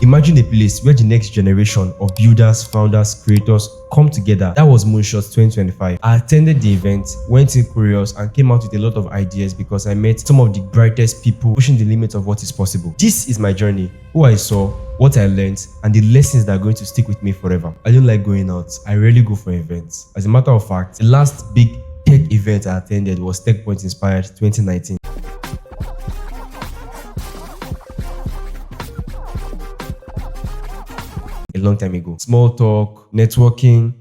Imagine a place where the next generation of builders, founders, creators come together. That was Moonshot 2025. I attended the event, went in curious, and came out with a lot of ideas because I met some of the brightest people pushing the limits of what is possible. This is my journey, who I saw, what I learned, and the lessons that are going to stick with me forever. I don't like going out. I rarely go for events. As a matter of fact, the last big tech event I attended was TechPoint Inspired 2019. A long time ago. Small talk, networking,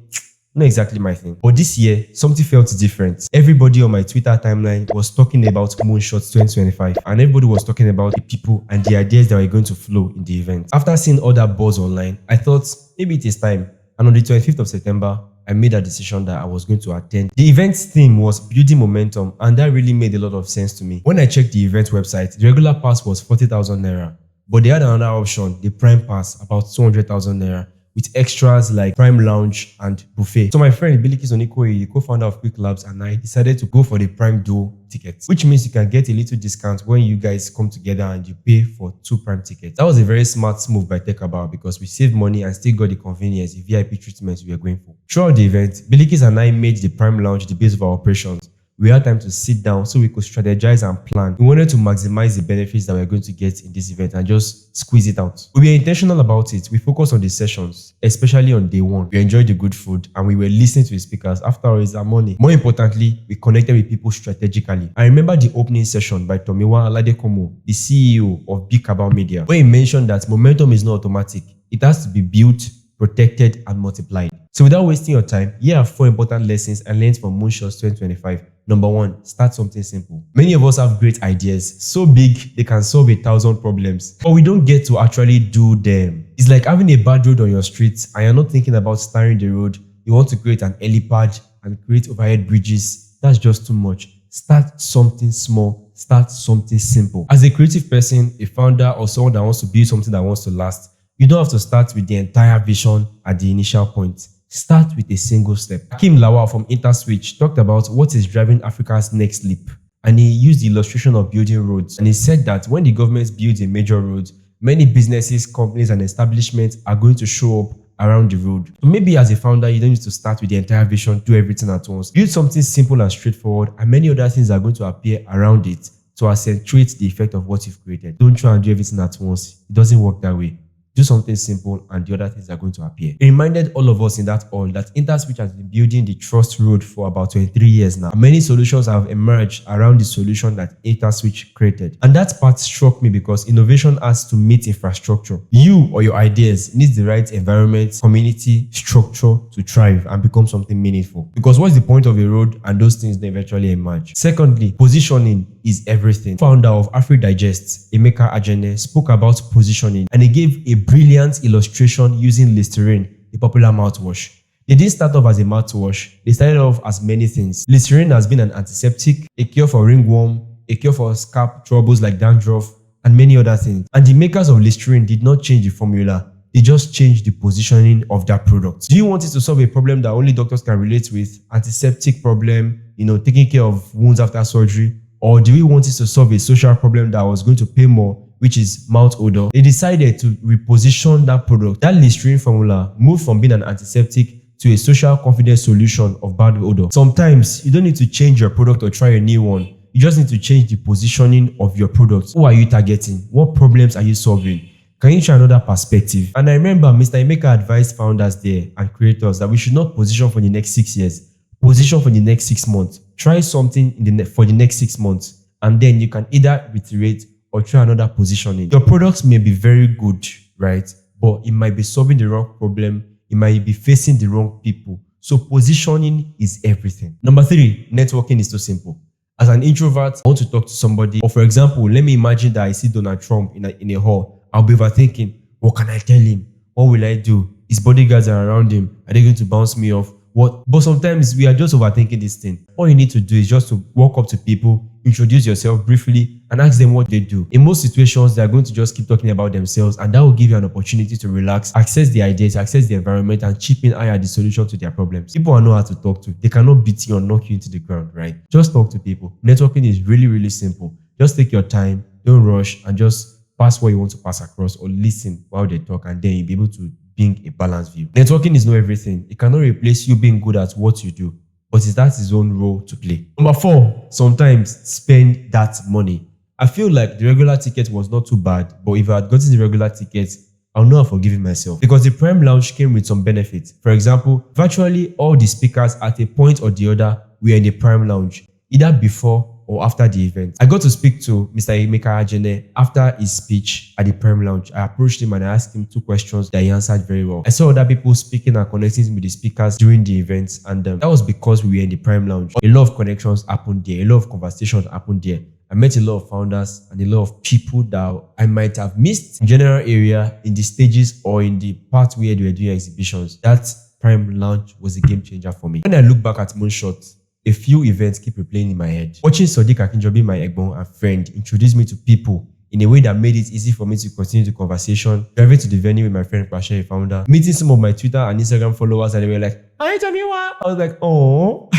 not exactly my thing. But this year, something felt different. Everybody on my Twitter timeline was talking about Moonshot 2025, and everybody was talking about the people and the ideas that were going to flow in the event. After seeing all that buzz online, I thought maybe it is time. And on the 25th of September, I made a decision that I was going to attend. The event's theme was building momentum, and that really made a lot of sense to me. When I checked the event website, the regular pass was 40,000 naira. But they had another option, the Prime Pass, about 200,000 naira, with extras like Prime Lounge and Buffet. So my friend Bilikis Onikoyi, the co-founder of Quick Labs, and I decided to go for the Prime Duo tickets, which means you can get a little discount when you guys come together and you pay for 2 Prime tickets. That was a very smart move by Cabal because we saved money and still got the convenience, the VIP treatment we were going for. Throughout the event, Bilikis and I made the Prime Lounge the base of our operations. We had time to sit down so we could strategize and plan. We wanted to maximize the benefits that we're going to get in this event and just squeeze it out. We were intentional about it. We focused on the sessions, especially on day one. We enjoyed the good food and we were listening to the speakers. After all, it's our money. More importantly, we connected with people strategically. I remember the opening session by Tomiwa Aladekomo, the CEO of Big Cabal Media, where he mentioned that momentum is not automatic. It has to be built, protected, and multiplied. So without wasting your time, here are 4 important lessons I learned from Moonshot 2025. Number 1, start something simple. Many of us have great ideas, so big they can solve 1,000 problems, but we don't get to actually do them. It's like having a bad road on your street and you're not thinking about starring the road. You want to create an helipad and create overhead bridges. That's just too much. Start something small. Start something simple. As a creative person, a founder, or someone that wants to build something that wants to last, you don't have to start with the entire vision at the initial point. Start with a single step. Hakim Lawal from InterSwitch talked about what is driving Africa's next leap. And he used the illustration of building roads. And he said that when the government builds a major road, many businesses, companies, and establishments are going to show up around the road. So maybe as a founder, you don't need to start with the entire vision, do everything at once. Build something simple and straightforward, and many other things are going to appear around it to accentuate the effect of what you've created. Don't try and do everything at once. It doesn't work that way. Do something simple and the other things are going to appear. It reminded all of us in that hall that InterSwitch has been building the trust road for about 23 years now. Many solutions have emerged around the solution that InterSwitch created. And that part struck me because innovation has to meet infrastructure. You or your ideas need the right environment, community, structure to thrive and become something meaningful. Because what's the point of a road and those things then eventually emerge? Secondly, positioning is everything. Founder of AfriDigest, Emeka Ajene, spoke about positioning and he gave a brilliant illustration using Listerine, the popular mouthwash. They didn't start off as a mouthwash, they started off as many things. Listerine has been an antiseptic, a cure for ringworm, a cure for scalp troubles like dandruff, and many other things. And the makers of Listerine did not change the formula, they just changed the positioning of that product. Do you want it to solve a problem that only doctors can relate with? Antiseptic problem, taking care of wounds after surgery? Or do we want it to solve a social problem that was going to pay more, which is mouth odor? They decided to reposition that product. That Listerine formula moved from being an antiseptic to a social confidence solution of bad odor. Sometimes you don't need to change your product or try a new one. You just need to change the positioning of your product. Who are you targeting? What problems are you solving? Can you try another perspective? And I remember Mr. Emeka advised founders there and creators that we should not position for the next 6 years. Position for the next 6 months. Try something for the next 6 months, and then you can either reiterate or try another positioning. Your products may be very good, right? But it might be solving the wrong problem. It might be facing the wrong people. So positioning is everything. Number 3, networking is so simple. As an introvert, I want to talk to somebody. Or for example, let me imagine that I see Donald Trump in a hall. I'll be overthinking, what can I tell him? What will I do? His bodyguards are around him. Are they going to bounce me off? What? But sometimes we are just overthinking this thing. All you need to do is just to walk up to people, introduce yourself briefly, and ask them what they do. In most situations, they are going to just keep talking about themselves, and that will give you an opportunity to relax, access the ideas, access the environment, and chip in at the solution to their problems. People are not hard to talk to. They cannot beat you or knock you into the ground, right? Just talk to people. Networking is really, really simple. Just take your time, don't rush, and just pass what you want to pass across or listen while they talk, and then you'll be able to bring a balanced view. Networking is not everything. It cannot replace you being good at what you do, but that's his own role to play. Number 4, sometimes spend that money. I feel like the regular ticket was not too bad, but if I had gotten the regular ticket, I'll not have forgiven myself, because the Prime Lounge came with some benefits. For example, virtually all the speakers at a point or the other were in the Prime Lounge, either before or after the event. I got to speak to Mr. Emeka Ajene after his speech at the Prime Lounge. I approached him and I asked him 2 questions that he answered very well. I saw other people speaking and connecting with the speakers during the events, and that was because we were in the Prime Lounge. A lot of connections happened there, a lot of conversations happened there. I met a lot of founders and a lot of people that I might have missed in general area, in the stages, or in the part where they were doing exhibitions. That Prime Lounge was a game changer for me. When I look back at Moonshot, a few events keep replaying in my head. Watching Sadiq Akinjobi, my egbon and friend, introduce me to people in a way that made it easy for me to continue the conversation. Driving to the venue with my friend Pasha, a founder, meeting some of my Twitter and Instagram followers, and they were like, "Hi, Jamiwa." I was like, "Oh."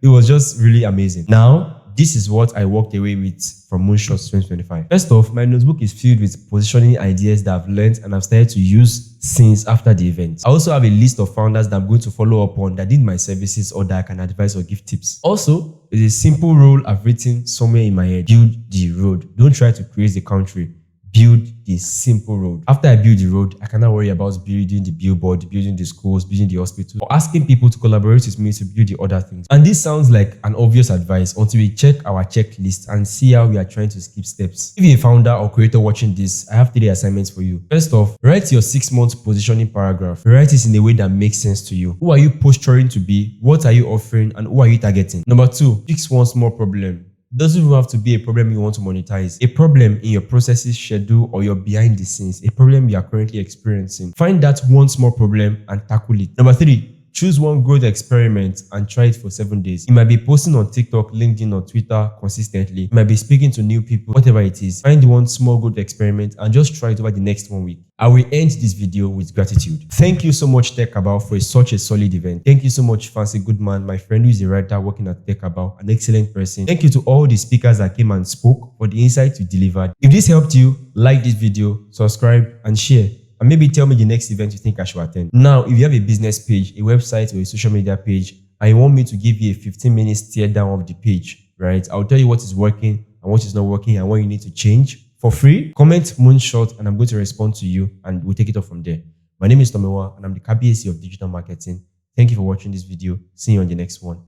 It was just really amazing. Now, this is what I walked away with from Moonshot 2025. First off, my notebook is filled with positioning ideas that I've learned and I've started to use since after the event. I also have a list of founders that I'm going to follow up on that need my services or that I can advise or give tips. Also, there's a simple rule I've written somewhere in my head: build the road. Don't try to create the country. Build the simple road. After I build the road, I cannot worry about building the billboard, building the schools, building the hospital, or asking people to collaborate with me to build the other things. And this sounds like an obvious advice until we check our checklist and see how we are trying to skip steps. If you're a founder or creator watching this, I have 3 assignments for you. First off, write your 6-month positioning paragraph. Write it in a way that makes sense to you. Who are you posturing to be? What are you offering? And who are you targeting? Number 2, fix one small problem. Doesn't even have to be a problem you want to monetize. A problem in your processes, schedule, or your behind the scenes. A problem you are currently experiencing. Find that one small problem and tackle it. Number 3, choose one growth experiment and try it for 7 days. You might be posting on TikTok, LinkedIn, or Twitter consistently. You might be speaking to new people, whatever it is. Find one small growth experiment and just try it over the next 1 week. I will end this video with gratitude. Thank you so much, Cabal, for such a solid event. Thank you so much, Fancy Goodman, my friend who is a writer working at Cabal, an excellent person. Thank you to all the speakers that came and spoke for the insights you delivered. If this helped you, like this video, subscribe, and share. And maybe tell me the next event you think I should attend. Now, if you have a business page, a website, or a social media page, and you want me to give you a 15-minute tear down of the page, right? I'll tell you what is working and what is not working and what you need to change for free. Comment Moonshot and I'm going to respond to you and we'll take it up from there. My name is Tomewa and I'm the KBAC of digital marketing. Thank you for watching this video. See you on the next one.